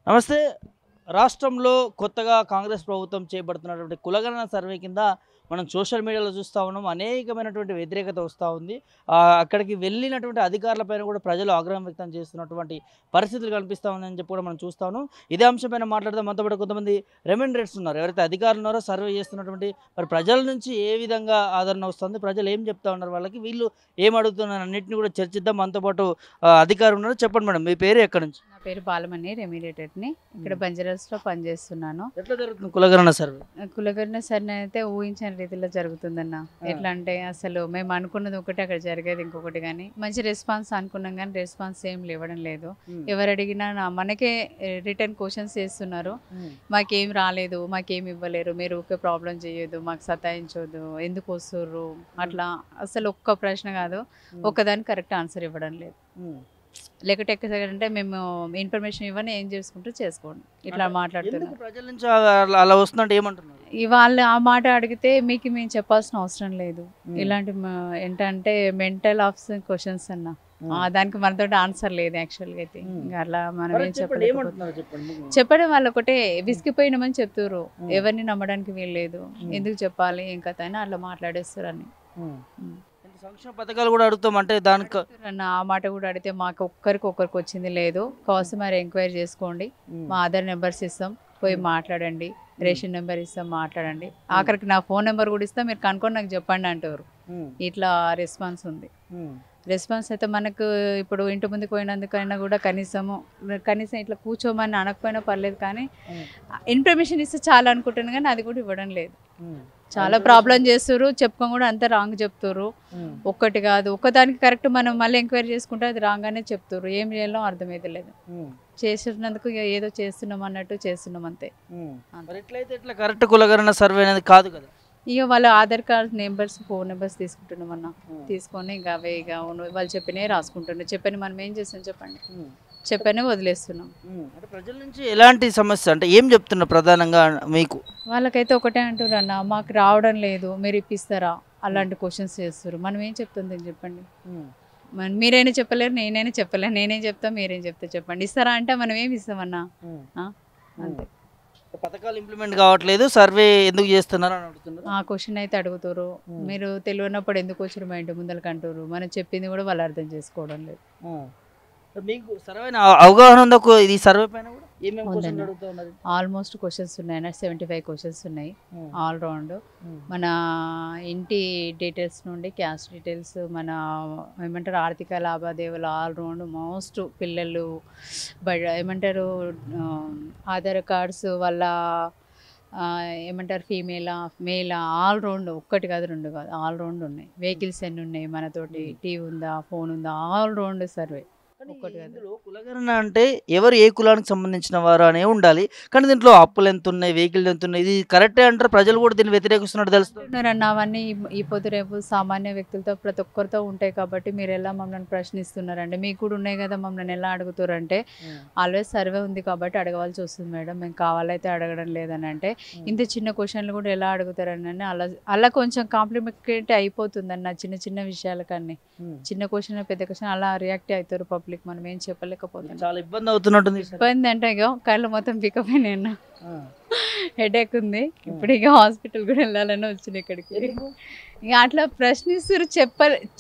నమస్తే. రాష్ట్రంలో కొత్తగా కాంగ్రెస్ ప్రభుత్వం చేపడుతున్నటువంటి కులగణన సర్వే కింద మనం సోషల్ మీడియాలో చూస్తా ఉన్నాం. అనేకమైనటువంటి వ్యతిరేకత వస్తా ఉంది. అక్కడికి వెళ్ళినటువంటి అధికారులపైన కూడా ప్రజలు ఆగ్రహం వ్యక్తం చేస్తున్నటువంటి పరిస్థితులు కనిపిస్తా ఉన్నాయని చెప్పి కూడా మనం చూస్తా ఉన్నాం. ఇదే అంశంపైన మాట్లాడితే మనతో పాటు కొంతమంది రెమ్యునరేట్స్ ఉన్నారు. ఎవరైతే అధికారులు ఉన్నారో సర్వే చేస్తున్నటువంటి మరి ప్రజల నుంచి ఏ విధంగా ఆదరణ వస్తుంది, ప్రజలు ఏం చెప్తా ఉన్నారు, వాళ్ళకి వీళ్ళు ఏం అడుగుతున్నారు అన్నింటిని కూడా చర్చిద్దాం. మనతో పాటు అధికారులు ఉన్నారు. చెప్పండి మేడం, మీ పేరు ఎక్కడి నుంచి? నా పేరు బాలమణి, రెమ్యూరేటెడ్ని. ఇక్కడ బంజారాస్లో పనిచేస్తున్నాను. ఎట్లా జరుగుతుంది కులగణన సర్వే? కులకర్ణ సర్నే అయితే ఊహించని రీతిలో జరుగుతుందన్న. ఎట్లా అంటే అసలు మేము అనుకున్నది ఒకటి, అక్కడ జరిగేది ఇంకొకటి. కానీ మంచి రెస్పాన్స్ అనుకున్నాం, కానీ రెస్పాన్స్ ఏం ఇవ్వడం లేదు. ఎవరు అడిగినా మనకే రిటర్న్ క్వశ్చన్స్ చేస్తున్నారు. మాకేం రాలేదు, మాకేం ఇవ్వలేరు, మీరు ఊకే ప్రాబ్లం చేయొద్దు, మాకు సతాయించొద్దు, ఎందుకు వస్తుర్రు అట్లా. అసలు ఒక్క ప్రశ్న కాదు, ఒక్కదానికి కరెక్ట్ ఆన్సర్ ఇవ్వడం లేదు. లేకపోతే ఎక్కడంటే మేము ఇన్ఫర్మేషన్ ఇవ్వని ఏం చేసుకుంటూ చేసుకోండి ఇట్లా మాట్లాడుతున్నాం. ప్రజల నుంచి అలా వస్తుందంటే ఏమంటున్నారు? వాళ్ళు ఆ మాట అడిగితే మీకు మేము చెప్పాల్సిన అవసరం లేదు. ఇలాంటి ఏంటంటే మెంటల్ ఆఫ్ క్వశ్చన్స్ అన్న, దానికి మనతో ఆన్సర్ లేదు యాక్చువల్గా అయితే. ఇంకా అట్లా మనం ఏం చెప్పడం వాళ్ళు ఒకటే విసిగిపోయినామని చెప్తారు. ఎవరిని నమ్మడానికి వీల్లేదు, ఎందుకు చెప్పాలి ఏం కథ అని అట్లా మాట్లాడేస్తారు అని. సంక్షేమ పథకాలు కూడా అడుగుతాం అంటే దానికి ఆ మాట కూడా అడిగితే మాకు ఒక్కరికి వచ్చింది లేదు, కావాల్సి మరి ఎంక్వైరీ చేసుకోండి, మా ఆధార్ నెంబర్స్ ఇస్తాం, పోయి మాట్లాడండి, రేషన్ నెంబర్ ఇస్తాం, మాట్లాడండి, ఆఖరికి నా ఫోన్ నెంబర్ కూడా ఇస్తాం, మీరు కనుక్కొని నాకు చెప్పండి అంటారు. ఇట్లా రెస్పాన్స్ ఉంది. రెస్పాన్స్ అయితే మనకు ఇప్పుడు ఇంటి ముందుకు పోయినందుకైనా కూడా కనీసం ఇట్లా కూర్చోమని అనకపోయినా పర్లేదు, కానీ ఇన్ఫర్మేషన్ ఇస్తే చాలా అనుకుంటున్నాను, కానీ అది కూడా ఇవ్వడం లేదు. చాలా ప్రాబ్లం చేస్తారు, చెప్పుకొని కూడా అంతా రాంగ్ చెప్తారు. ఒక్కటి కాదు, ఒక్కదానికి కరెక్ట్ మనం మళ్ళీ ఎంక్వైరీ చేసుకుంటే అది రాంగ్ అనే చెప్తారు. ఏం చేయాలో అర్థమైతే లేదు. చేసినందుకు ఏదో చేస్తున్నాం అన్నట్టు చేస్తున్నాం అంతే. ఇట్లా కరెక్ట్ కులగణన సర్వే అనేది కాదు కదా. ఇక వాళ్ళ Aadhaar card numbers, phone numbers తీసుకుంటున్నాం అన్న. తీసుకొని ఇక అవే ఇక వాళ్ళు చెప్పినే రాసుకుంటున్నాం. చెప్పని మనం ఏం చేస్తాం చెప్పండి, చెప్పనే వదిలేస్తున్నాం. అంటే ప్రజల నుంచి ఎలాంటి సమస్య అంటే ఏం చెప్తున్నారు ప్రధానంగా మీకు? వాళ్ళకైతే ఒకటే అంటారు అన్న, మాకు రావడం లేదు, మీరు ఇప్పిస్తారా, అలాంటి క్వశ్చన్స్ చేస్తారు. మనం ఏం చెప్తుంది చెప్పండి. మీరైనా చెప్పలేరు, నేనైనా చెప్పలేను, నేనేం చెప్తా మీరేం చెప్తా చెప్పండి. ఇస్తారా అంటే మనం ఏమి ఇస్తామన్నా, అంతే. పథకాలు ఇంప్లిమెంట్ కావట్లేదు, సర్వే ఎందుకు చేస్తున్నారు అని అడుగుతున్నారు. ఆ క్వశ్చన్ అయితే అడుగుతారు. మీరు తెలియనప్పుడు ఎందుకు వచ్చారు మా ఇంటి ముందరికి అంటారు. మనం చెప్పింది కూడా వాళ్ళు అర్థం చేసుకోవడం లేదు. మీకు సరైన అవగాహన ఉందా ఇది సర్వే పైన? ఆల్మోస్ట్ క్వశ్చన్స్ ఉన్నాయి, 75 క్వశ్చన్స్ ఉన్నాయి ఆల్ రౌండ్. మన ఇంటి డీటెయిల్స్ నుండి క్యాస్ట్ డీటెయిల్స్, మన ఏమంటారు ఆర్థిక లావాదేవీలు ఆల్ రౌండ్, మోస్ట్ పిల్లలు ఏమంటారు ఆధార్ కార్డ్స్ వాళ్ళ ఏమంటారు ఫీమేలా మేలా, ఆల్ రౌండ్, ఒక్కటి కాదు రెండు కాదు, ఆల్ రౌండ్ ఉన్నాయి. వెహికల్స్ ఎన్ని ఉన్నాయి, మనతోటి టీవీ ఉందా, ఫోన్ ఉందా, ఆల్ రౌండ్ సర్వే. కులగణన అంటే ఎవరు ఏ కులానికి సంబంధించిన వారు అనే ఉండాలి, కానీ దీంట్లో అప్పులు ఎంత ఉన్నాయి, వెహికల్ ఎంత ఉన్నాయి, ఇది కరెక్టే అంటారు. ప్రజలు కూడా దీన్ని వ్యతిరేకిస్తున్నట్టు తెలుస్తున్నారన్న. అవన్నీ ఈ పొద్దు రేపు సామాన్య వ్యక్తులతో ప్రతి ఒక్కరితో ఉంటాయి కాబట్టి మీరు ఎలా మమ్మల్ని ప్రశ్నిస్తున్నారంటే, మీకు కూడా ఉన్నాయి కదా, మమ్మల్ని ఎలా అడుగుతారంటే ఆల్వేస్ సర్వే ఉంది కాబట్టి అడగవలసి వస్తుంది మేడం, మేము కావాలైతే అడగడం లేదని అంటే. ఇంత చిన్న క్వశ్చన్లు కూడా ఎలా అడుగుతారని అలా కొంచెం కాంప్లికేట్ అయిపోతుందన్న, చిన్న చిన్న విషయాలకన్నీ. చిన్న క్వశ్చన్ పెద్ద క్వశ్చన్ అలా రియాక్ట్ అవుతారు పబ్లిక్. మనం ఏం చెప్పలేకపోతున్నాం. చాలా ఇబ్బంది అవుతున్నట్టుంది. ఇబ్బంది అంటే ఇక కళ్ళు మొత్తం పికపోయినాయి అన్న, హెడేక్ ఉంది. ఇప్పుడు ఇక హాస్పిటల్ కూడా వెళ్ళాలని వచ్చింది ఇక్కడికి. ఇక అట్లా ప్రశ్నిస్తారు.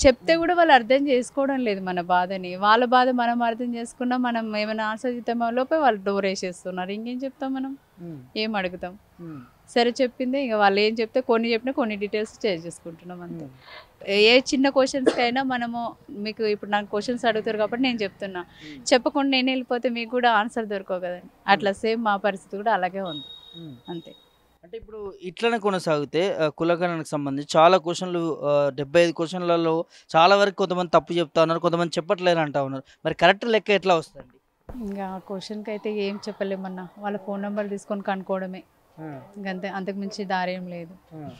చెప్తే కూడా వాళ్ళు అర్థం చేసుకోవడం లేదు మన బాధని. వాళ్ళ బాధ మనం అర్థం చేసుకున్నా, మనం ఏమైనా ఆన్సర్ చెప్తామో లోపే వాళ్ళు డోర్ వేసేస్తున్నారు. ఇంకేం చెప్తాం మనం, ఏం అడుగుతాం. సరే చెప్పింది, ఇక వాళ్ళు ఏం చెప్తే కొన్ని చెప్పినా కొన్ని డీటెయిల్స్ చేసుకుంటున్నాం అంతే. ఏ చిన్న క్వశ్చన్స్కి అయినా మనము, మీకు ఇప్పుడు నాకు క్వశ్చన్స్ అడుగుతారు కాబట్టి నేను చెప్తున్నా, చెప్పకుండా నేను వెళ్ళిపోతే మీకు కూడా ఆన్సర్ దొరకవు కదండి. అట్లా సేమ్ మా పరిస్థితి కూడా అలాగే ఉంది అంతే. అంటే ఇప్పుడు ఇట్లనే కొనసాగితే కులగణనకు సంబంధించి చాలా క్వశ్చన్లు 75 క్వశ్చన్లలో చాలా వరకు కొంతమంది తప్పు చెప్తా ఉన్నారు, కొంతమంది చెప్పట్లేదు అంటా ఉన్నారు. మరి కరెక్ట్ లెక్క ఎట్లా వస్తుంది? ఇంకా క్వశ్చన్కి అయితే ఏం చెప్పలేమన్నా, వాళ్ళ ఫోన్ నెంబర్ తీసుకొని కనుక్కోవడమే, ఇంకంతే, అంతకు మించి దారేం లేదు.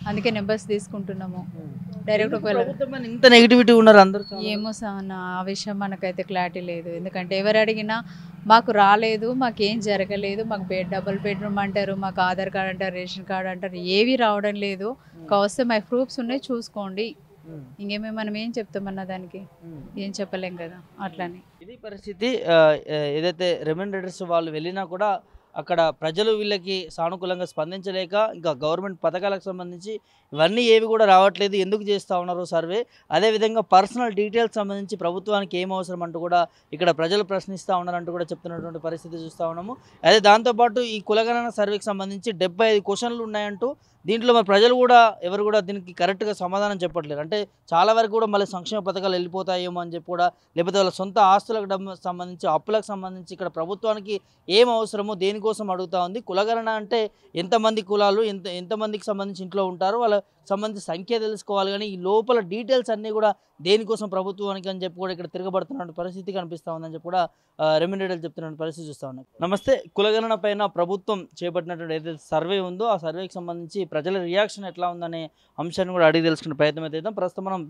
అందుకే నెంబర్స్ తీసుకుంటున్నాము డైరెక్ట్. ఇంత నెగిటివిటీ ఉన్నారు అందరూ. ఏమో సార్, ఆ విషయం మనకైతే క్లారిటీ లేదు. ఎందుకంటే ఎవరు అడిగినా మాకు రాలేదు, మాకేం జరగలేదు, మాకు డబుల్ బెడ్రూమ్ అంటారు, మాకు ఆధార్ కార్డ్ అంటారు, రేషన్ కార్డ్ అంటారు, ఏవి రావడం లేదు. కావస్తే మై ప్రూఫ్స్ ఉన్నాయి చూసుకోండి, ఇంకేమే మనం ఏం చెప్తామన్నా దానికి ఏం చెప్పలేం కదా. అట్లానే ఇది పరిస్థితి ఏదైతే రెమ్యూనరేటర్స్ వాళ్ళు వెళ్ళినా కూడా అక్కడ ప్రజలు వీళ్ళకి సానుకూలంగా స్పందించలేక ఇంకా గవర్నమెంట్ పథకాలకు సంబంధించి ఇవన్నీ ఏవి కూడా రావట్లేదు, ఎందుకు చేస్తూ ఉన్నారు సర్వే, అదేవిధంగా పర్సనల్ డీటెయిల్స్ సంబంధించి ప్రభుత్వానికి ఏం అవసరం అంటూ కూడా ఇక్కడ ప్రజలు ప్రశ్నిస్తూ ఉన్నారంటూ కూడా చెప్తున్నటువంటి పరిస్థితి చూస్తూ ఉన్నాము. అదే దాంతోపాటు ఈ కులగణన సర్వేకి సంబంధించి 75 క్వశ్చన్లు ఉన్నాయంటూ దీంట్లో మరి ప్రజలు కూడా ఎవరు కూడా దీనికి కరెక్ట్గా సమాధానం చెప్పట్లేదు. అంటే చాలా వరకు కూడా మళ్ళీ సంక్షేమ పథకాలు వెళ్ళిపోతాయేమో అని చెప్పి కూడా, లేకపోతే వాళ్ళ సొంత ఆస్తులకు సంబంధించి అప్పులకు సంబంధించి ఇక్కడ ప్రభుత్వానికి ఏం అవసరమో దేనికోసం అడుగుతూ ఉంది. కులగణన అంటే ఎంతమంది కులాలు ఎంతమందికి సంబంధించి ఇంట్లో ఉంటారో వాళ్ళ సంబంధించి సంఖ్య తెలుసుకోవాలి, కానీ ఈ లోపల డీటెయిల్స్ అన్నీ కూడా దేనికోసం ప్రభుత్వానికి అని చెప్పి కూడా ఇక్కడ తిరగబడుతున్న పరిస్థితి కనిపిస్తూ ఉందని చెప్పి కూడా రెమ్యూనరేటర్లు చెప్తున్న పరిస్థితి చూస్తూ ఉన్నాయి. నమస్తే. కులగణన పైన ప్రభుత్వం చేపట్టినటువంటి ఏదైతే సర్వే ఉందో ఆ సర్వేకి సంబంధించి ప్రజల రియాక్షన్ ఎట్లా ఉందనే అంశాన్ని కూడా అడిగి తెలుసుకునే ప్రయత్నం అయితే చేద్దాం. ప్రస్తుతం మనం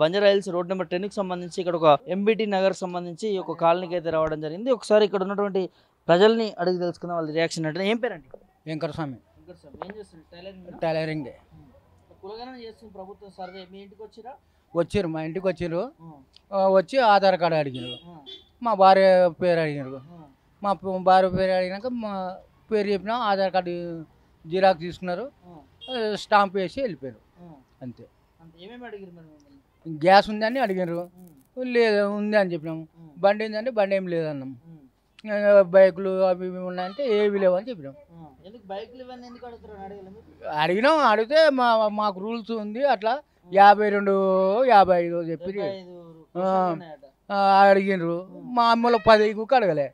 బంజారా హిల్స్ రోడ్ నెంబర్ 10కి సంబంధించి ఇక్కడ ఒక ఎంబీటీ నగర్ సంబంధించి ఒక కాలనీకి అయితే రావడం జరిగింది. ఒకసారి ఇక్కడ ఉన్నటువంటి ప్రజల్ని అడిగి తెలుసుకుందాం వాళ్ళ రియాక్షన్ అంటే. ఏం పేరండి? వెంకటస్వామి. ఏం చేస్తుంది? టైలరింగ్. కులగణన చేస్తుంది ప్రభుత్వం సర్వే, మీ ఇంటికి వచ్చిరా? వచ్చారు, మా ఇంటికి వచ్చారు. వచ్చి ఆధార్ కార్డు అడిగినారు, మా భార్య పేరు అడిగినారు. మా భార్య పేరు అడిగినాక మా పేరు చెప్పినా ఆధార్ కార్డు జిరాక్స్ తీసుకున్నారు, స్టాంప్ వేసి వెళ్ళిపోయారు అంతే. ఏమేమి అడిగారు మరి? గ్యాస్ ఉందని అడిగినారు, లేదు ఉంది అని చెప్పినాము. బండి ఉందంటే బండి ఏం లేదన్నాం. బైకులు అవి ఇవి ఉన్నాయంటే ఏవి లేవు అని చెప్పినాం. అడిగినాం, అడిగితే మాకు రూల్స్ ఉంది అట్లా 52, 55 చెప్పి అడిగినారు. మా అమ్మలో 10 అడగలే,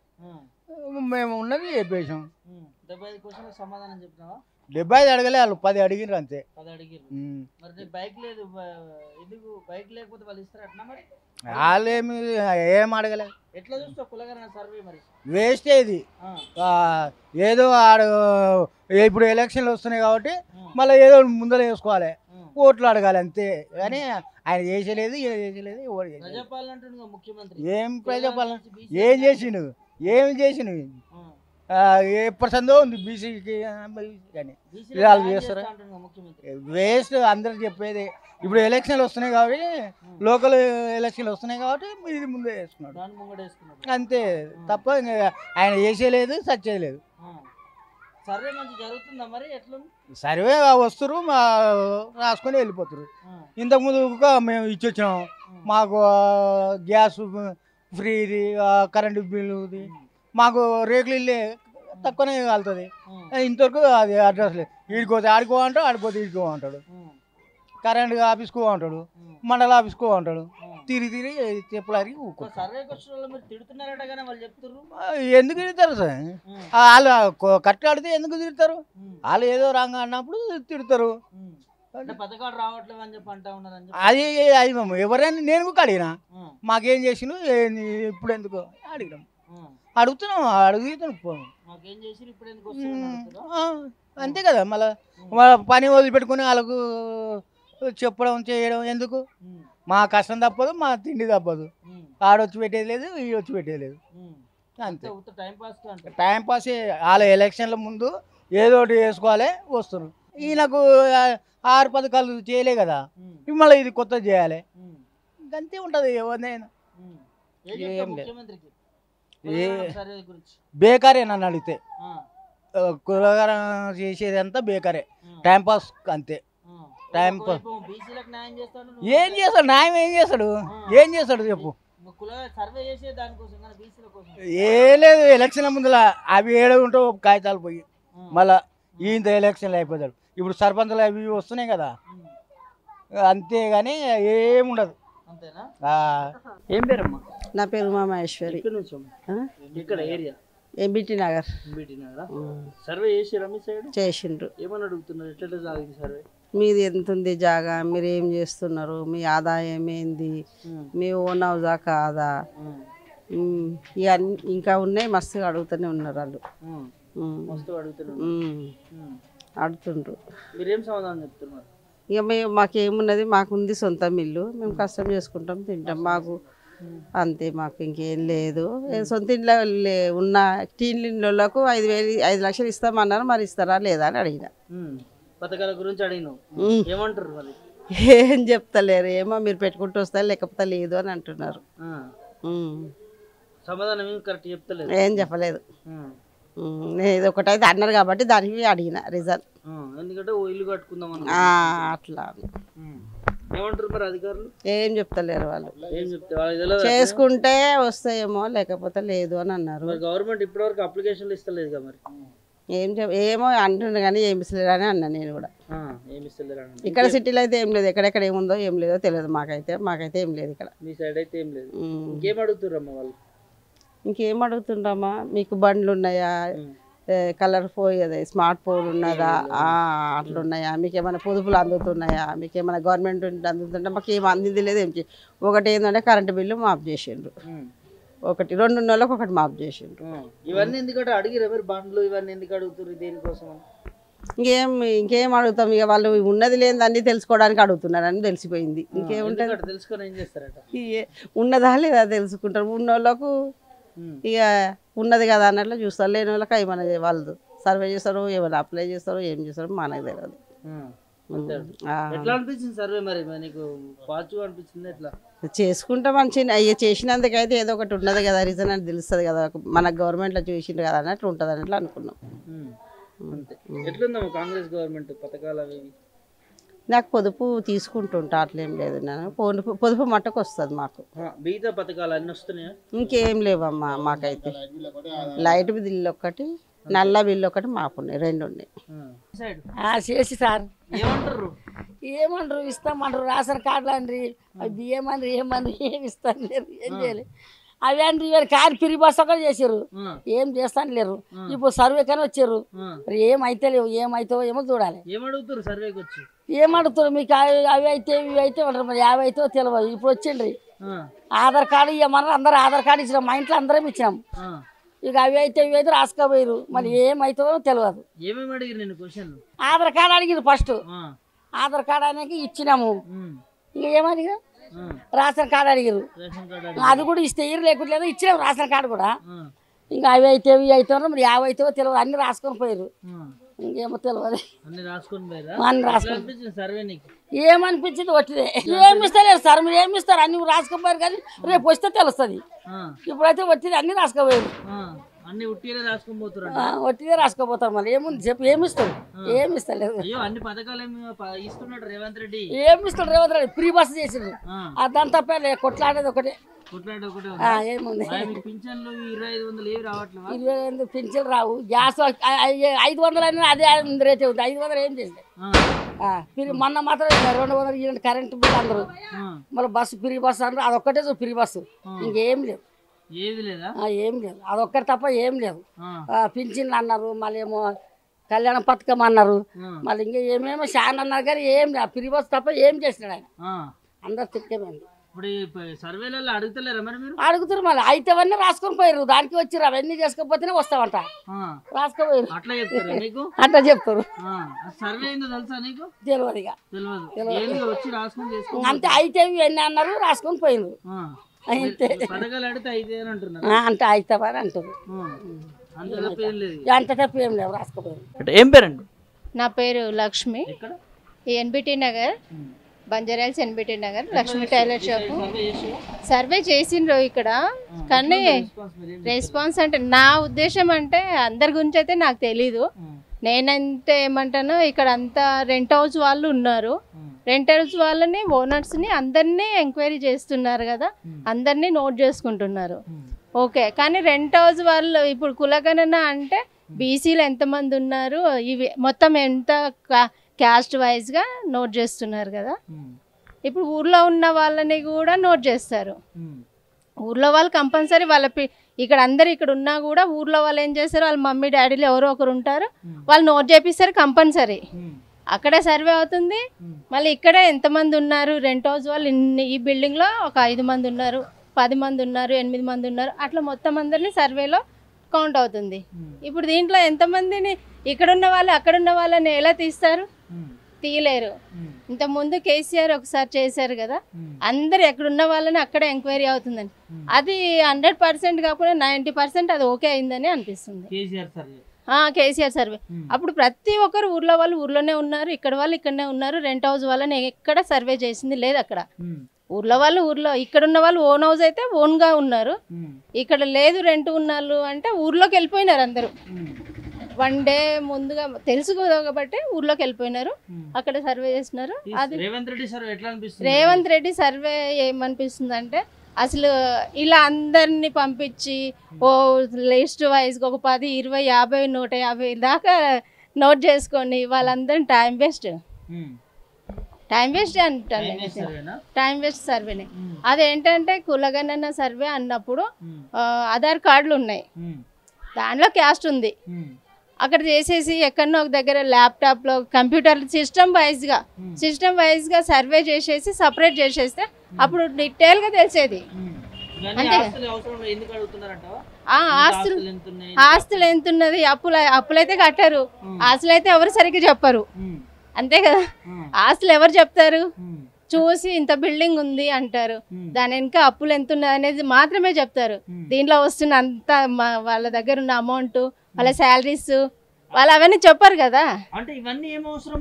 మేము ఉన్నది చెప్పేసాం. 75 అడగలే, వాళ్ళు 10 అడిగినారు అంతే. వాళ్ళేమి ఏం అడగలే. ఎట్లా చూస్తావు కులగణన సర్వే మరి? వేస్ట్ ఇది. ఏదో ఆడు ఇప్పుడు ఎలక్షన్లు వస్తున్నాయి కాబట్టి మళ్ళీ ఏదో ముందర వేసుకోవాలి, ఓట్లు అడగాలి అంతే. కానీ ఆయన చేసేలేదు, ఈయన చేసేలేదు, ఏం ప్రజాపాలన ఏం చేసిండు, ఏమి చేసిండు? ఎప్పటి సందో ఉంది బీసీకి కానీ వాళ్ళు చేస్తారు. వేస్ట్ అందరు చెప్పేది. ఇప్పుడు ఎలక్షన్లు వస్తున్నాయి కాబట్టి, లోకల్ ఎలక్షన్లు వస్తున్నాయి కాబట్టి ఇది ముందే వేసుకున్నాడు అంతే తప్ప ఆయన చేసేలేదు, సచ్చేయలేదు. సర్వే మంచి జరుగుతుందా మరి? ఎట్లా సర్వే వస్తారు, రాసుకొని వెళ్ళిపోతారు. ఇంతకుముందు మేము ఇచ్చొచ్చినాం, మాకు గ్యాస్ ఫ్రీది, కరెంటు బిల్లుది, మాకు రేకులు ఇల్లే తక్కువనే కలుతుంది. ఇంతవరకు అది అడ్రస్ లేదు. ఈడిపోతే ఆడుకో అంటాడు, ఆడిపోతే ఈడుకో అంటాడు, కరెంట్ ఆఫీస్కో అంటాడు, మండల ఆఫీస్కో అంటాడు. తిరిగి చెప్పులారి ఎందుకు తిడతారు సార్? వాళ్ళు కరెక్ట్ ఆడితే ఎందుకు తిడతారు? వాళ్ళు ఏదో రాంగ్ అన్నప్పుడు తిడతారు. అది ఎవరైనా నేను అడిగినా మాకేం చేసిను ఇప్పుడు ఎందుకు అడిగినాం, అడుగుతున్నాం, అడుగుతున్నాం అంతే కదా. మళ్ళీ పని వదిలిపెట్టుకుని వాళ్ళకు చెప్పడం చేయడం ఎందుకు? మా కష్టం తప్పదు, మా తిండి తప్పదు. ఆడొచ్చి పెట్టేది లేదు, ఈడొచ్చి పెట్టేది లేదు అంతే. టైంపాస్. వాళ్ళ ఎలక్షన్ల ముందు ఏదో ఒకటి వేసుకోవాలి, వస్తున్నారు. ఈయనకు 6 పథకాలు చేయలే కదా, మళ్ళీ ఇది కొత్త చేయాలి, అంతే ఉంటుంది. ఎవరినైనా ఏం లేదు, బేకారే. నన్ను అడిగితే కులగణన చేసేది అంతా బేకారే, టైంపాస్ అంతే. టైంపాస్ ఏం చేస్తాడు? న్యాయం ఏం చేస్తాడు? ఏం చేస్తాడు చెప్పు? ఏం లేదు. ఎలక్షన్ల ముందులా అవి ఏడో ఉంటావు కాగితాలు పోయి, మళ్ళా ఈయంత ఎలక్షన్లు అయిపోతాడు. ఇప్పుడు సర్పంచులు అవి వస్తున్నాయి కదా, అంతేగాని ఏముండదు. ఏం పేరమ్మా? నా పేరు మహేశ్వరి. ఇక్కడ ఏరియా ఎంబీటీ నగర్. సర్వే చేసిరా మీ సైడ్? చేసిండ్రు. ఏమని అడుగుతున్నారు? ఎట్లా సాగింది సర్వే? మీది ఎంత ఉంది జాగా, మీరు ఏం చేస్తున్నారు, మీ ఆదాయం ఏంది, మీ ఓన్ హౌజా కాదా, ఇవన్నీ ఇంకా ఉన్నాయి. మస్తుగా అడుగుతూనే ఉన్నారు వాళ్ళు, అడుగుతుండ్రు. మీరేం సమాధానం చెప్తున్నారు? ఇక మాకేమున్నది, మాకుంది సొంతం ఇల్లు, మేము కష్టం చేసుకుంటాం, తింటాం, మాకు అంతే, మాకు ఇంకేం లేదు. సొంత ఇంట్లో ఉన్న టీన్ ఇళ్ళకు 5 లక్షలు ఇస్తామన్నారు, మరి ఇస్తారా లేదా అని అడిగిన. పథకాల గురించి అడిగినావు, ఏమంటారు మరి? ఏం చెప్తలేరు, ఏమో మీరు పెట్టుకుంటూ వస్తారు లేకపోతే లేదు అని అంటున్నారు. సమాధానం ఏం కరెక్ట్ చెప్తలేదు. ఏం చెప్పలేదు. నేను ఇది ఒకటైతే అన్నారు కాబట్టి దానికి అడిగిన రీజన్. ఎందుకంటే ఓ ఇల్లు కట్టుకుందాం అట్లా ఏమంటారు మరి అధికారులు? ఏం చెప్తలేరు వాళ్ళు. ఏం చెప్తే వాళ్ళకి తెలియదు. చేసుకుంటే వస్తాయేమో లేకపోతే లేదు అని అన్నారు. మరి గవర్నమెంట్ ఇప్పటివరకు అప్లికేషన్లు ఇస్తలేదు కదా మరి. ఏమో అంటుండే కానీ ఏమి ఇస్తలేరు అని అన్నా నేను కూడా. ఏమి ఇస్తలేరు ఇక్కడ సిటీలో అయితే ఏం లేదు, ఎక్కడెక్కడ ఏముందో ఏం లేదో తెలియదు మాకైతే ఏం లేదు ఇక్కడ. మీ సైడ్ అయితే ఏం లేదు. ఇంకేం అడుగుతుర్రమ్మా వాళ్ళు? ఇంకేం అడుగుతుండ్రమ్మా, మీకు బండ్లు ఉన్నాయా, కలర్ అదే స్మార్ట్ ఫోన్ ఉన్నదా, అట్లున్నాయా, మీకు ఏమైనా పొదుపులు అందుతున్నాయా, మీకు ఏమైనా గవర్నమెంట్ అందుతుంటే మాకు ఏం అందింది లేదు. ఒకటి ఏంటంటే కరెంటు బిల్లు మాఫ్ చేసిండ్రు, ఒకటి 2 నెలలకు ఒకటి మాఫ్ చేసిండ్రు. ఇవన్నీ ఎందుకంటే అడిగిరా మీరు బండ్లు ఇవన్నీ ఎందుకు అడుగుతున్నారు దేనికోసం? ఇంకేం అడుగుతాం, ఇక వాళ్ళు ఉన్నది లేని అన్ని తెలుసుకోవడానికి అడుగుతున్నారని తెలిసిపోయింది. ఇంకేముంటుంది, తెలుసుకొని ఏం చేస్తారట? ఉన్నదా లేదా తెలుసుకుంటారు. ఉన్న వాళ్ళకు ఇక ఉన్నది కదా అన్నట్లు చూస్తారు, లేని వాళ్ళకి ఏమైనా వాళ్ళు సర్వే చేస్తారు, ఏమైనా అప్లై చేస్తారు, ఏం చేస్తారు మనకు తెలియదు. ఎట్లా అనిపించింది సర్వే మరి నీకు? పాజిటివ్ అనిపించింది? ఎట్లా చేసుకుంటే మంచిగా అయ్యే చేసినందుకైతే ఏదో ఒకటి ఉన్నది కదా, రీజన్ అని తెలుస్తుంది కదా, మన గవర్నమెంట్లో చూసిండు కదా అన్నట్లు ఉంటుంది అన్నట్లు అనుకున్నాం. అంతే. ఎట్లుందమ్మా కాంగ్రెస్ గవర్నమెంట్ పథకాలు అవి? నాకు పొదుపు తీసుకుంటుంటా, అట్లేం లేదు. నేను పొదుపు మట్టుకు వస్తుంది మాకు. మిగతా పథకాలు అన్నీ వస్తున్నాయా? ఇంకేం లేవమ్మా మాకైతే. లైట్ బిల్లు ఒకటి, నల్ల బిల్లు ఒకటి మాకు ఉన్నాయి, 2 ఉన్నాయి. చేసి సార్ ఏమంటారు? ఇస్తామంటారు, రేషన్ కార్డులు అండి, బియ్యం అండి, ఏమని ఏమి ఇస్తాను లేరు, ఏం చేయలేదు. అవి అండి కారు ఫ్రీ బస్ ఒకటి చేసారు, ఏం చేస్తాను లేరు. ఇప్పుడు సర్వే కానీ వచ్చారు, మరి ఏమైతే లేవు, ఏమైతే ఏమో చూడాలి. ఏమడుగుతారు సర్వేకి వచ్చి? ఏమడుగుతారు, మీకు అవి అయితే ఇవి అయితే ఉంటారు, మరి యాభై అయితే తెలియదు. ఇప్పుడు వచ్చిండ్రి ఆధార్ కార్డు ఇవ్వమన్నారు, అందరూ ఆధార్ కార్డు ఇచ్చినాం, మా ఇంట్లో అందరం ఇచ్చినాం. ఇక అవి అయితే ఇవి అయితే రాసుకోపోయారు, మరి ఏమైతుందో తెలియదు. ఏమేమి అడిగారు నేను క్వశ్చన్? ఆధార్ కార్డు అడిగింది ఫస్ట్, ఆధార్ కార్డు అనేది ఇచ్చినాము. ఇక ఏమడిగా రేషన్ కార్డు అడిగారు, అది కూడా ఇస్తే ఇరు లేకుండా ఇచ్చినాము రేషన్ కార్డు కూడా. ఇంకా అవి అయితే ఇవి అయితే మరి యాభై అయితే తెలియదు, అన్ని రాసుకొని పోయారు. ఇంకేమో తెలియదు, అన్ని రాసుకొని. సర్వే నీకు ఏమనిపించింది? వచ్చింది ఏమి ఇస్తలేదు సార్, మీరు ఏమి ఇస్తారు, అన్ని రాసుకోపోయారు కానీ రేపు వస్తే తెలుస్తుంది. ఇప్పుడైతే వచ్చింది అన్ని రాసుకోపోయారు, ఒట్టిదే రాసుకోపోతారు. మళ్ళీ ఏముంది చెప్పు, ఏమిస్తారు? ఏమి ఇస్తలేదు. అన్ని పథకాలు ఇస్తున్నాడు రేవంత్ రెడ్డి. ఏమి ఇస్తాడు రేవంత్ రెడ్డి? ఫ్రీ బస్ చేసిండు, దాని తప్ప కొట్లాడేది ఒకటే. ఏముంది? 25 పింఛన్లు రావు, గ్యాస్ 500 అయినా అదే రేట్ ఉంది. 500 ఏం చేసింది? మొన్న మాత్రం 200 కరెంటు బిల్ అందరూ, మళ్ళీ బస్సు ఫ్రీ బస్సు అందరూ, అదొక్కటే ఫ్రీ బస్సు, ఇంకేం లేదు. ఏది లేదా? ఏం లేదు, అదొక్కటి తప్ప ఏం లేదు. పింఛన్లు అన్నారు, మళ్ళీ ఏమో కళ్యాణ పథకం అన్నారు, మళ్ళీ ఇంకా ఏమేమో చాలా అన్నారు కానీ ఏం లేదు. ఫ్రీ బస్సు తప్ప ఏం చేసినాడు ఆయన, అందరు తిక్కమైంది. సర్వేలలో అడుగుతలేరా మరి మీరు? అడుగుతారు, మళ్ళీ అయితే అవన్నీ రాసుకొని పోయారు, దానికి వచ్చి అవన్నీ చేసుకోకపోతేనే వస్తామంట, రాసుకోపోయారు. అట్లా చెప్తారు నీకు? అట్లా చెప్తారు. సర్వే ఏందో తెలుసా నీకు? తెలియదు, ఇక తెలియదు. వచ్చి రాసుకొని చేసుకో అంతే. అయితే ఎన్ని అన్నారు, రాసుకొని పోయినారు అంతే. పథకాలు అడిగితే అయితే అని అంటున్నారు, అంటే అవుతావని అంటారు. అంత తప్ప ఏం లేవు, రాసుకోపోయారు. ఏం పేరండి? నా పేరు Lakshmi, NBT Nagar, Banjara Hills NBT Nagar, Lakshmi tailor shop. Survey చేసిండ్రు ఇక్కడ, కానీ రెస్పాన్స్ అంటే నా ఉద్దేశం అంటే అందరి గురించి అయితే నాకు తెలీదు. నేనంటే ఏమంటాను, ఇక్కడ అంతా రెంట్ హౌస్ వాళ్ళు ఉన్నారు, రెంట్ హౌస్ వాళ్ళని ఓనర్స్ని అందరినీ ఎంక్వైరీ చేస్తున్నారు కదా, అందరినీ నోట్ చేసుకుంటున్నారు. ఓకే, కానీ రెంట్ హౌస్ వాళ్ళు ఇప్పుడు కులగణన అంటే బీసీలు ఎంతమంది ఉన్నారు, ఇవి మొత్తం ఎంత క్యాస్ట్ వైజ్గా నోట్ చేస్తున్నారు కదా. ఇప్పుడు ఊర్లో ఉన్న వాళ్ళని కూడా నోట్ చేస్తారు. ఊర్లో వాళ్ళు కంపల్సరీ వాళ్ళ ఇక్కడ అందరు ఇక్కడ ఉన్నా కూడా ఊర్లో వాళ్ళు ఏం చేస్తారు, వాళ్ళ మమ్మీ డాడీలు ఎవరో ఒకరు ఉంటారు, వాళ్ళు నోట్ చేపిస్తారు కంపల్సరీ. అక్కడే సర్వే అవుతుంది. మళ్ళీ ఇక్కడే ఎంతమంది ఉన్నారు రెంట్ హౌస్ వాళ్ళు, ఈ బిల్డింగ్లో ఒక 5 మంది ఉన్నారు, 10 మంది ఉన్నారు, 8 మంది ఉన్నారు, అట్లా మొత్తం అందరినీ సర్వేలో కౌంట్ అవుతుంది. ఇప్పుడు దీంట్లో ఎంతమందిని ఇక్కడున్న వాళ్ళు అక్కడున్న వాళ్ళని ఎలా తీస్తారు? తీయలేరు. ఇంతకుముందు కేసీఆర్ ఒకసారి చేశారు కదా, అందరు ఎక్కడున్న వాళ్ళని అక్కడే ఎంక్వైరీ అవుతుందని. అది 100% కాకుండా 90% అది ఓకే అయిందని అనిపిస్తుంది. కేసీఆర్ సర్వే అప్పుడు ప్రతి ఒక్కరు ఊర్లో వాళ్ళు ఊర్లోనే ఉన్నారు, ఇక్కడ వాళ్ళు ఇక్కడనే ఉన్నారు, రెంట్ హౌస్ వాళ్ళని ఎక్కడ సర్వే చేసింది లేదు అక్కడ. ఊర్లో వాళ్ళు ఊర్లో, ఇక్కడ ఉన్న వాళ్ళు ఓన్ హౌస్ అయితే ఓన్గా ఉన్నారు, ఇక్కడ లేదు రెంట్ ఉన్నారు అంటే ఊర్లోకి వెళ్ళిపోయినారు అందరూ. 1 డే ముందుగా తెలుసు కాబట్టి ఊర్లోకి వెళ్ళిపోయినారు, అక్కడ సర్వే చేస్తున్నారు. అది రేవంత్ రెడ్డి సర్వే ఏమనిపిస్తుంది అంటే అసలు ఇలా అందరినీ పంపించి ఓ లిస్ట్ వైజ్గా ఒక 10, 20, 50, 150 దాకా నోట్ చేసుకొని వాళ్ళందరినీ టైం వేస్ట్ అంటాను. టైం వేస్ట్ సర్వేనే. అదేంటంటే కులగణన సర్వే అన్నప్పుడు ఆధార్ కార్డులు ఉన్నాయి, దానిలో క్యాస్ట్ ఉంది, అక్కడ చేసేసి ఎక్కడో ఒక దగ్గర ల్యాప్టాప్లో కంప్యూటర్ సిస్టమ్ వైజ్గా సర్వే చేసేసి సపరేట్ చేసేస్తే అప్పుడు డీటెయిల్గా తెలిసేది. ఆస్తులు ఎంత ఉన్నది, అప్పులైతే కట్టారు, ఆస్తులు అయితే ఎవరు సరిగ్గా చెప్పరు, అంతే కదా. ఆస్తులు ఎవరు చెప్తారు, చూసి ఇంత బిల్డింగ్ ఉంది అంటారు, దాని వెనుక అప్పులు ఎంత ఉన్నది అనేది మాత్రమే చెప్తారు. దీంట్లో వస్తున్న అంత వాళ్ళ దగ్గర ఉన్న అమౌంట్, వాళ్ళ శాలరీస్, వాళ్ళు అవన్నీ చెప్పారు కదా. అంటే ఇవన్నీ ఏమవసరం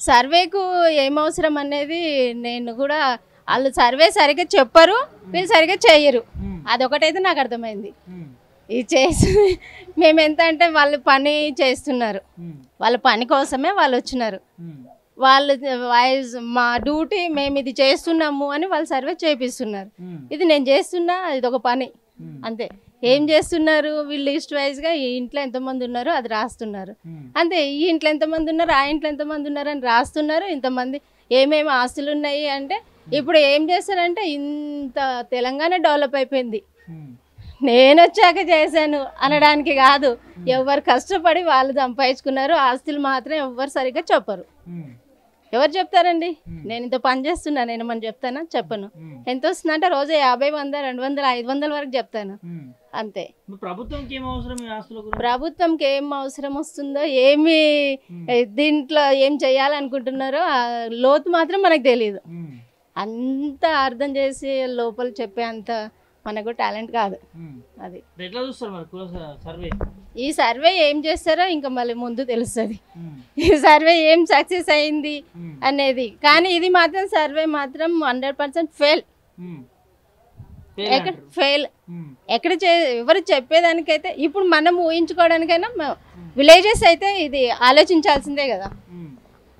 సర్వేకు ఏమవసరం అనేది నేను కూడా, వాళ్ళు సర్వే సరిగ్గా చెప్పరు, వీళ్ళు సరిగ్గా చేయరు, అదొకటైతే నాకు అర్థమైంది. ఇది చేసి మేము ఎంత అంటే వాళ్ళు పని చేస్తున్నారు, వాళ్ళ పని కోసమే వాళ్ళు వచ్చినారు, వాళ్ళు మా డ్యూటీ మేము ఇది చేస్తున్నాము అని వాళ్ళు సర్వే చేపిస్తున్నారు. ఇది నేను చేస్తున్నా, ఇది ఒక పని అంతే. ఏం చేస్తున్నారు వీళ్ళు లిస్ట్ వైజ్గా, ఈ ఇంట్లో ఎంతమంది ఉన్నారు అది రాస్తున్నారు అంతే. ఈ ఇంట్లో ఎంతమంది ఉన్నారు, ఆ ఇంట్లో ఎంతమంది ఉన్నారు అని రాస్తున్నారు. ఇంతమంది ఏమేమి ఆస్తులు ఉన్నాయి అంటే, ఇప్పుడు ఏం చేస్తారంటే ఇంత తెలంగాణ డెవలప్ అయిపోయింది, నేను వచ్చాక చేశాను అనడానికి కాదు, ఎవరు కష్టపడి వాళ్ళు సంపాదించుకున్నారు, ఆస్తులు మాత్రం ఎవరు సరిగ్గా చెప్పరు. ఎవరు చెప్తారండి, నేను ఇంత పని చేస్తున్నా, నేను మనం చెప్తానా, చెప్పను. ఎంత వస్తుందంటే రోజు 50, 100, 200, 500 వరకు చెప్తాను అంతే. ప్రభుత్వంకి ఏం అవసరం వస్తుందో, ఏమి దీంట్లో ఏం చేయాలనుకుంటున్నారో ఆ లోతు మాత్రం మనకు తెలియదు. అంత అర్థం చేసి లోపల చెప్పే అంత మనకు టాలెంట్ కాదు. అది ఈ సర్వే ఏం చేస్తారో ఇంకా మళ్ళీ ముందు తెలుస్తుంది, ఈ సర్వే ఏం సక్సెస్ అయింది అనేది. కానీ ఇది మాత్రం సర్వే మాత్రం 100% ఫెయిల్. ఫెయిల్ ఎక్కడ ఎవరు చెప్పేదానికైతే, ఇప్పుడు మనం ఊహించుకోవడానికైనా విలేజెస్ అయితే ఇది ఆలోచించాల్సిందే కదా.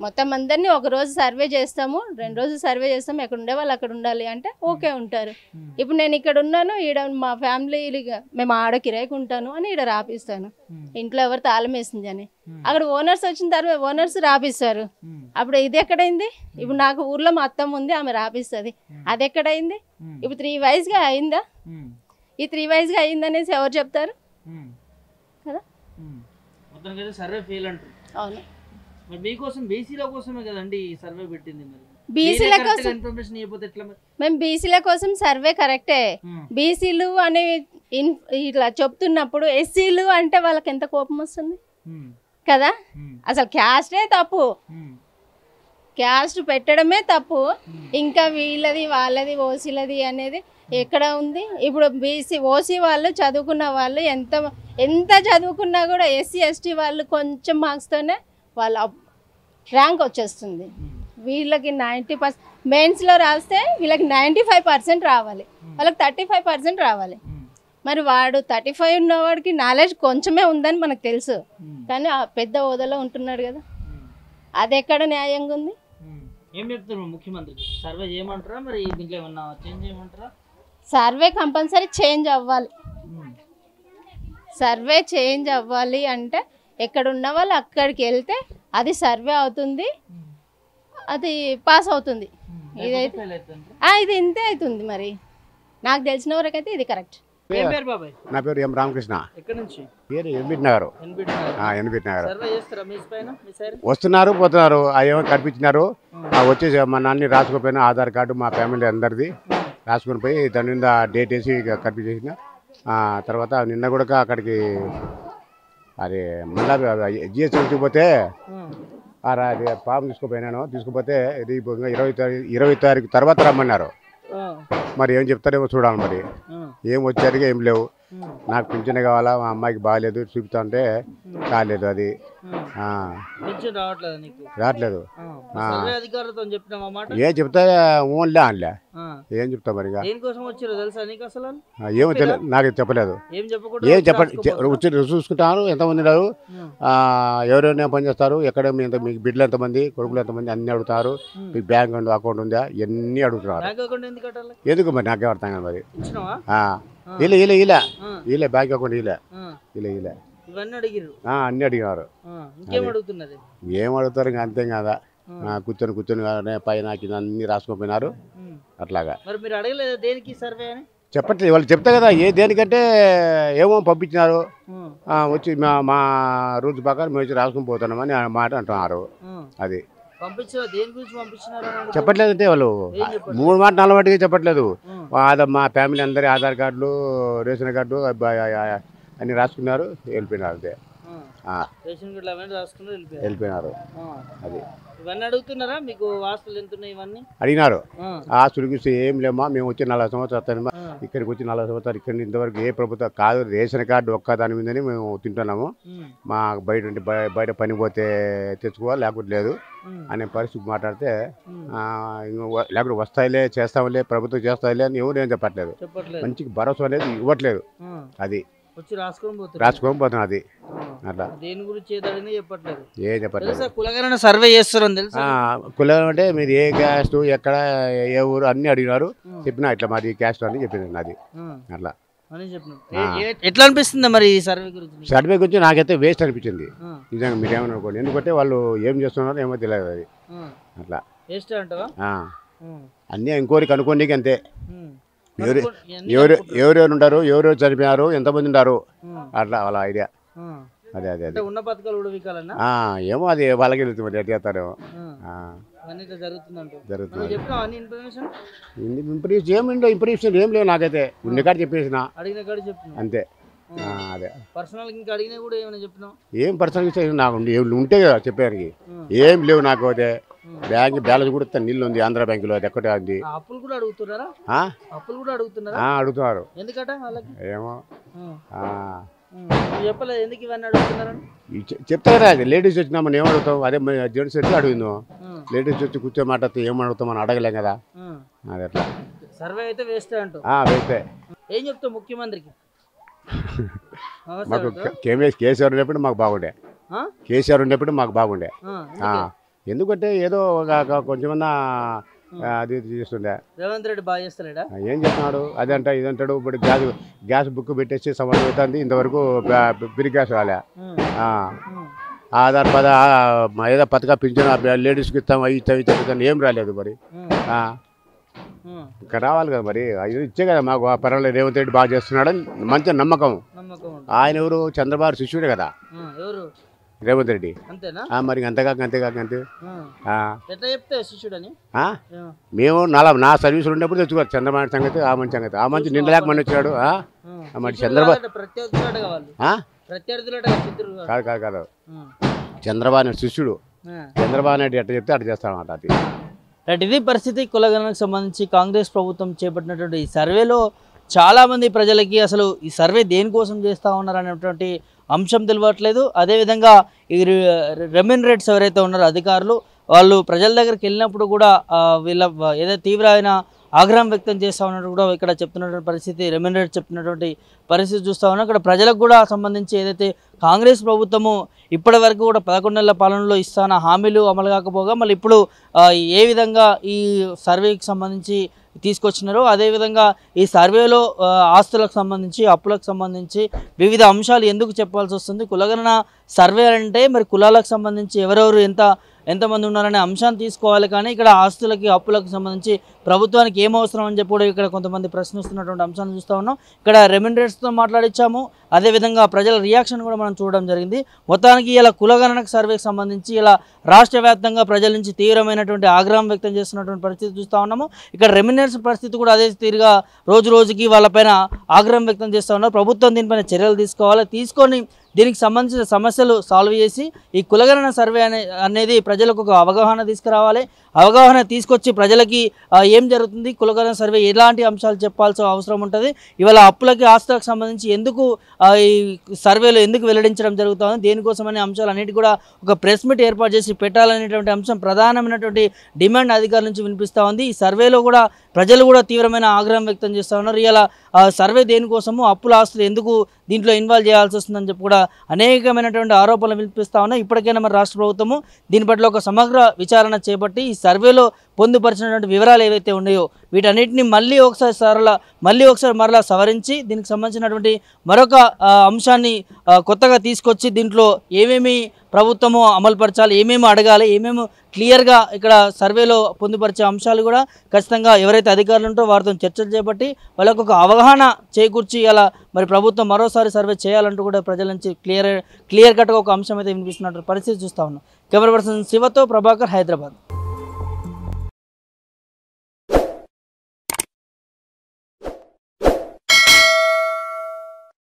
మొత్తం అందరినీ ఒక రోజు సర్వే చేస్తాము, 2 రోజులు సర్వే చేస్తాము, ఎక్కడ ఉండే వాళ్ళు అక్కడ ఉండాలి అంటే ఓకే ఉంటారు. ఇప్పుడు నేను ఇక్కడ ఉన్నాను, ఈడ మా ఫ్యామిలీ మేము ఆడ కిరాయికి ఉంటాను అని ఈడ రాపిస్తాను, ఇంట్లో ఎవరు తాళం వేసింది అని. అక్కడ ఓనర్స్ వచ్చిన తర్వాత ఓనర్స్ రాపిస్తారు. అప్పుడు ఇది ఎక్కడైంది, ఇప్పుడు నాకు ఊర్లో మా అత్తమ్మ ఉంది, ఆమె రాపిస్తుంది, అది ఎక్కడైంది. ఇప్పుడు 3 వైజ్గా అయిందా, ఈ 3 వైజ్గా అయిందనేసి ఎవరు చెప్తారు కదా. అవును, మీకోసం బీసీల కోసమే కదండి ఈ సర్వే పెట్టింది. బీసీల కోసం మేము బీసీల కోసం సర్వే కరెక్టే. బీసీలు అని ఇట్లా చెప్తున్నప్పుడు ఎస్సీలు అంటే వాళ్ళకి ఎంత కోపం వస్తుంది కదా. అసలు క్యాస్టే తప్పు, క్యాస్ట్ పెట్టడమే తప్పు, ఇంకా వీళ్ళది వాళ్ళది ఓసీలది అనేది ఎక్కడ ఉంది. ఇప్పుడు బీసీ ఓసీ వాళ్ళు చదువుకున్న వాళ్ళు ఎంత చదువుకున్నా కూడా ఎస్సీ ఎస్టీ వాళ్ళు కొంచెం మార్క్స్తోనే వాళ్ళ ర్యాంక్ వచ్చేస్తుంది. వీళ్ళకి 90% మెయిన్స్లో రాస్తే వీళ్ళకి 95% రావాలి, వాళ్ళకి 35% రావాలి. మరి వాడు 35 ఉన్నవాడికి నాలెడ్జ్ కొంచెమే ఉందని మనకు తెలుసు, కానీ ఆ పెద్ద హోదాలో ఉంటున్నాడు కదా, అది ఎక్కడ న్యాయంగా ఉంది. ఏం చెప్తున్నారు ముఖ్యమంత్రి, సర్వే చేయమంటారా, మరి దీంట్లో ఏమన్నా చేంజ్ చేయమంటారా? సర్వే కంపల్సరీ చేంజ్ అవ్వాలి. సర్వే చేంజ్ అవ్వాలి అంటే ఎక్కడ ఉన్న వాళ్ళు అక్కడికి వెళ్తే అది సర్వే అవుతుంది, అది పాస్ అవుతుంది. ఇదైతే ఇది ఇంతే అవుతుంది. మరి నాకు తెలిసిన వరకైతే ఇది కరెక్ట్. నా పేరు ఎం రామకృష్ణ. పేరు ఎన్బిటి నగర్. వస్తున్నారు పోతున్నారు, ఏమో కనిపించినారు, వచ్చేసి మా నాన్ని రాసుకోపోయినా ఆధార్ కార్డు మా ఫ్యామిలీ అందరిది రాసుకొని పోయి దాని మీద డేట్ వేసి కనిపించేసిన తర్వాత నిన్న కూడా అక్కడికి అది మళ్ళా జిఎస్టీ పోతే అది ఫామ్ తీసుకుపోతే ఇది 20 తారీఖు తర్వాత రమ్మన్నారు. మరి ఏం చెప్తారేమో చూడాలి, మరి ఏం వచ్చారు ఏం లేవు. నాకు పింఛన్ కావాలా, మా అమ్మాయికి బాగాలేదు చూపుతా అంటే కాలేదు అది. పింఛన్ రావట్లేదు నీకు? రావట్లేదు. సర్వే అధికారులతో చెప్పినావా మాట? ఏం చెప్తా ఓన్లే అనలే, ఏం చెప్తా మరి. దేనికోసం వచ్చారో తెలుసా నీకు అసలు? ఏమో తెలియదు, నాకు చెప్పలేదు. ఏం చెప్పకుండా ఏం చెప్పండి, వచ్చి చూసుకుంటాను ఎంతమంది ఉన్నారు, ఎవరైనా పని చేస్తారు, ఎక్కడ మీకు బిడ్డలు ఎంతమంది, కొడుకులు ఎంతమంది అన్ని అడుగుతారు, మీకు బ్యాంక్ అకౌంట్ ఉందా ఇవన్నీ అడుగుతున్నారు. బ్యాంక్ అకౌంట్ ఎందుకు కట్టాలి? ఎందుకు మరి నాకేం అర్థం కాదు మరి. ఇచ్చినావా? ఇలా బ్యాంక్ అకౌంట్ ఇలా ఇవన్నీ అడిగిరు? అన్ని అడిగినారు. ఇంకేం అడుగుతున్నది? ఏం అడుగుతారు ఇంకా అంతే కదా, కూర్చొని పైన కింద అన్ని రాసుకోపోయినారు అట్లాగా. మరి మీరు అడగలేదు దేనికి సర్వే అని? చెప్పట్లేదు, వాళ్ళు చెప్తా కదా దేనికంటే ఏమో పంపించినారు, వచ్చి మా రూల్స్ ప్రకారం మేము వచ్చి రాసుకొని పోతున్నామని మాట అంటున్నారు. అది పంపించారు, దేని గురించి పంపించినారు చెప్పట్లేదంటే వాళ్ళు 3 మాట 4 మాటగా చెప్పట్లేదు. మా ఫ్యామిలీ అందరి ఆధార్ కార్డులు, రేషన్ కార్డు అన్ని రాసుకున్నారు, వెళ్ళిపోయినారు అంతే. రేషన్ కార్డులు అవన్నీ రాసుకున్నారు, వెళ్ళిపోయినారు. అది ఇవన్నీ అడుగుతున్నారా? మీకు ఆస్తులు ఎంత ఉన్నాయి ఇవన్నీ అడిగినారు. ఆస్తులు గురించి ఏం లేమ్మా, మేము వచ్చి 40 సంవత్సరాలు ఇక్కడికి వచ్చి 40 సంవత్సరాలు ఇక్కడ ఇంతవరకు ఏ ప్రభుత్వం కాదు, రేషన్ కార్డు ఒక్క దాని మీదనే మేము తింటున్నాము, మా బయట పని పోతే తెచ్చుకోవాలి లేకపోతే లేదు అనే పరిస్థితి మాట్లాడితే లేకపోతే వస్తాయిలే చేస్తాంలే ప్రభుత్వం చేస్తాయిలే అని ఎవరు ఏం చెప్పట్లేదు. మంచి భరోసా అనేది ఇవ్వట్లేదు. అది వచ్చి రాసుకొని పోతున్నాం. అది అట్లా దేని గురించి చెప్పట్లేదు, ఏం చెప్పట్లేదు. కులగణన సర్వే చేస్తారని తెలుసా? కులం అంటే మీరు ఏ క్యాస్ట్, ఎక్కడ, ఏ ఊరు అన్ని అడిగినారు, చెప్పినా ఇట్లా మాది క్యాస్ట్ అని చెప్పింది. అది అట్లా ఎట్లా అనిపిస్తుంది మరి ఈ సర్వే గురించి? సర్వే గురించి నాకైతే వేస్ట్ అనిపించింది నిజంగా, మీరేమని అనుకోండి. ఎందుకంటే వాళ్ళు ఏం చేస్తున్నారో ఏమో తెలియదు. అది అట్లా వేస్ట్ అంటావా? అన్నీ ఎంక్వైరీ కనుక్కోండి అంతే. ఎవరెవరు ఉంటారు, ఎవరెవరు చనిపోయారు, ఎంతమంది ఉన్నారు, అట్లా వాళ్ళ ఐడియా. అదే అదే అదే ఉన్న పథకాలు ఉడవికాలన్నా ఏమో అది వాళ్ళకి వెళ్తుంది మరి ఎట్లా చేస్తారేమో. జరుగుతుంది ఇంప్రెషన్ ఏం లేవు నాకైతే, ఉన్న కాడ చెప్పేసిన అంతే. అదే పర్సనల్ ఇంకా అడిగినా కూడా ఏమైనా చెప్పినావు? ఏం పర్సనల్ నాకు ఉంటే కదా చెప్పడానికి, ఏం లేవు నాకు. అయితే బ్యాంక్ బ్యాలెన్స్ కూడా నీళ్ళు ఉంది ఆంధ్ర బ్యాంకులో, అది ఎక్కడే ఉంది. అప్పులు కూడా అడుగుతున్నారా? అప్పులు కూడా అడుగుతున్నారు. ఎందుకట వాళ్ళకి? ఏమో చెప్పలేదు ఎందుకు ఇవన్నీ అడుగుతున్నారని. చెప్తా కదా, లేడీస్ వచ్చినా మనం ఏమడుగుతాం, అదే జెంట్స్ వచ్చి అడుగుదాం. లేడీస్ వచ్చి కూర్చో మాట్లాడితే ఏమడుగుతాం మనం అడగలేం కదా. అది అట్లా సర్వే అయితే వేస్తే అంటూ వేస్తే ఏం చెప్తావు ముఖ్యమంత్రికి? మాకు కేసీఆర్ ఉన్నప్పుడు మాకు బాగుండే, కేసీఆర్ ఉన్నప్పుడు మాకు బాగుండే. ఎందుకంటే ఏదో కొంచెమన్నా అది చేస్తుండే. రేవంత్ రెడ్డి బాగా చేస్తాడా? ఏం చేస్తున్నాడు, అదంట ఇదంటాడు. ఇప్పుడు గ్యాస్ బుక్ పెట్టేసి సంవత్సరం అవుతుంది, ఇంతవరకు ఫ్రీ గ్యాస్ రాలే. ఆధార్ ఏదో పథకా పింఛన్ లేడీస్కి ఇస్తాం, అవి ఇస్తాం ఏం రాలేదు. మరి ఇంకా రావాలి కదా, మరి అది ఇచ్చే కదా మాకు పర్వాలేదు. రేవంత్ రెడ్డి బాగా చేస్తున్నాడని మంచి నమ్మకం. ఆయన ఎవరు, చంద్రబాబు శిష్యుడే కదా రేవంత్ రెడ్డి. మరి అంతేకాక అంతే. మేము నా సర్వీసులు ఉన్నప్పుడు తెచ్చుకోవాలి చంద్రబాబు సంగతి, ఆ మంచి సంగతి. ఆ మంచి నిండలేక మన వచ్చాడు. మరి చంద్రబాబు కాదు చంద్రబాబు నాయుడు శిష్యుడు. చంద్రబాబు నాయుడు ఎట్లా చెప్తే అట్లా చేస్తామన్నమాట. అది ఇది పరిస్థితి. కులగణనకు సంబంధించి కాంగ్రెస్ ప్రభుత్వం చేపట్టినటువంటి ఈ సర్వేలో చాలామంది ప్రజలకి అసలు ఈ సర్వే దేనికోసం చేస్తూ ఉన్నారు అనేటువంటి అంశం తెలియట్లేదు. అదేవిధంగా ఈ రెమ్యూనరేట్స్ ఎవరైతే ఉన్నారో అధికారులు, వాళ్ళు ప్రజల దగ్గరికి వెళ్ళినప్పుడు కూడా వీళ్ళ ఏదైతే తీవ్రమైన ఆగ్రహం వ్యక్తం చేస్తూ ఉన్నట్టు కూడా ఇక్కడ చెప్తున్నటువంటి పరిస్థితి, రెమ్యూనరేట్ చెప్తున్నటువంటి పరిస్థితి చూస్తూ ఉన్నాం. ఇక్కడ ప్రజలకు కూడా సంబంధించి ఏదైతే కాంగ్రెస్ ప్రభుత్వము ఇప్పటి వరకు కూడా 11 నెలల పాలనలో ఇస్తాన హామీలు అమలు కాకపోగా మళ్ళీ ఇప్పుడు ఏ విధంగా ఈ సర్వేకి సంబంధించి తీసుకొచ్చినారో, అదేవిధంగా ఈ సర్వేలో ఆస్తులకు సంబంధించి, అప్పులకు సంబంధించి వివిధ అంశాలు ఎందుకు చెప్పాల్సి వస్తుంది. కులగణన సర్వే అంటే మరి కులాలకు సంబంధించి ఎవరెవరు ఎంతమంది ఉన్నారనే అంశాన్ని తీసుకోవాలి, కానీ ఇక్కడ ఆస్తులకి అప్పులకు సంబంధించి ప్రభుత్వానికి ఏం అవసరం అని చెప్పి కూడా ఇక్కడ కొంతమంది ప్రశ్నిస్తున్నటువంటి అంశాన్ని చూస్తూ ఉన్నాం. ఇక్కడ రెమ్యూనరేట్స్తో మాట్లాడించాము, అదేవిధంగా ప్రజల రియాక్షన్ కూడా మనం చూడడం జరిగింది. మొత్తానికి ఇలా కులగణనకు సర్వేకి సంబంధించి ఇలా రాష్ట్ర వ్యాప్తంగా ప్రజల నుంచి తీవ్రమైనటువంటి ఆగ్రహం వ్యక్తం చేస్తున్నటువంటి పరిస్థితి చూస్తూ ఉన్నాము. ఇక్కడ రెమ్యూనరేట్స్ పరిస్థితి కూడా అదే తీరుగా రోజు రోజుకి వాళ్ళపైన ఆగ్రహం వ్యక్తం చేస్తూ ఉన్నారు. ప్రభుత్వం దీనిపైన చర్యలు తీసుకోవాలి, తీసుకొని దీనికి సంబంధించిన సమస్యలు సాల్వ్ చేసి ఈ కులగణన సర్వే అనేది ప్రజలకు ఒక అవగాహన తీసుకురావాలి. అవగాహన తీసుకొచ్చి ప్రజలకి ఏం జరుగుతుంది, కులగణన సర్వే ఎలాంటి అంశాలు చెప్పాల్సిన అవసరం ఉంటుంది, ఇవాళ అప్పులకి ఆస్తులకు సంబంధించి ఎందుకు ఈ సర్వేలో ఎందుకు వెల్లడించడం జరుగుతుంది, దేనికోసం అనే అంశాలు అన్నిటి కూడా ఒక ప్రెస్ మీట్ ఏర్పాటు చేసి పెట్టాలనేటువంటి అంశం ప్రధానమైనటువంటి డిమాండ్ అధికారుల నుంచి వినిపిస్తూ ఉంది. ఈ సర్వేలో కూడా ప్రజలు కూడా తీవ్రమైన ఆగ్రహం వ్యక్తం చేస్తూ ఉన్నారు. ఇలా సర్వే దేనికోసము, అప్పుల ఆస్తులు ఎందుకు దీంట్లో ఇన్వాల్వ్ చేయాల్సి వస్తుందని చెప్పి కూడా అనేకమైనటువంటి ఆరోపణలు వినిపిస్తూ ఉన్నాయి. ఇప్పటికైనా మరి రాష్ట్ర ప్రభుత్వము దీని పట్ల ఒక సమగ్ర విచారణ చేపట్టి ఈ సర్వేలో పొందుపరిచినటువంటి వివరాలు ఏవైతే ఉన్నాయో వీటన్నిటిని మళ్ళీ ఒకసారి మరలా సవరించి దీనికి సంబంధించినటువంటి మరొక అంశాన్ని కొత్తగా తీసుకొచ్చి దీంట్లో ఏమేమి ప్రభుత్వము అమలుపరచాలి, ఏమేమి అడగాలి, ఏమేమి క్లియర్గా ఇక్కడ సర్వేలో పొందుపరిచే అంశాలు కూడా ఖచ్చితంగా ఎవరైతే అధికారులు ఉంటారో వారితో చర్చలు చేపట్టి వాళ్ళకు ఒక అవగాహన చేకూర్చి అలా మరి ప్రభుత్వం మరోసారి సర్వే చేయాలంటూ కూడా ప్రజల నుంచి క్లియర్ కట్గా ఒక అంశం అయితే వినిపిస్తున్నటువంటి పరిస్థితి చూస్తూ ఉన్నాం. కెమెరా పర్సన్ శివతో ప్రభాకర్, హైదరాబాద్.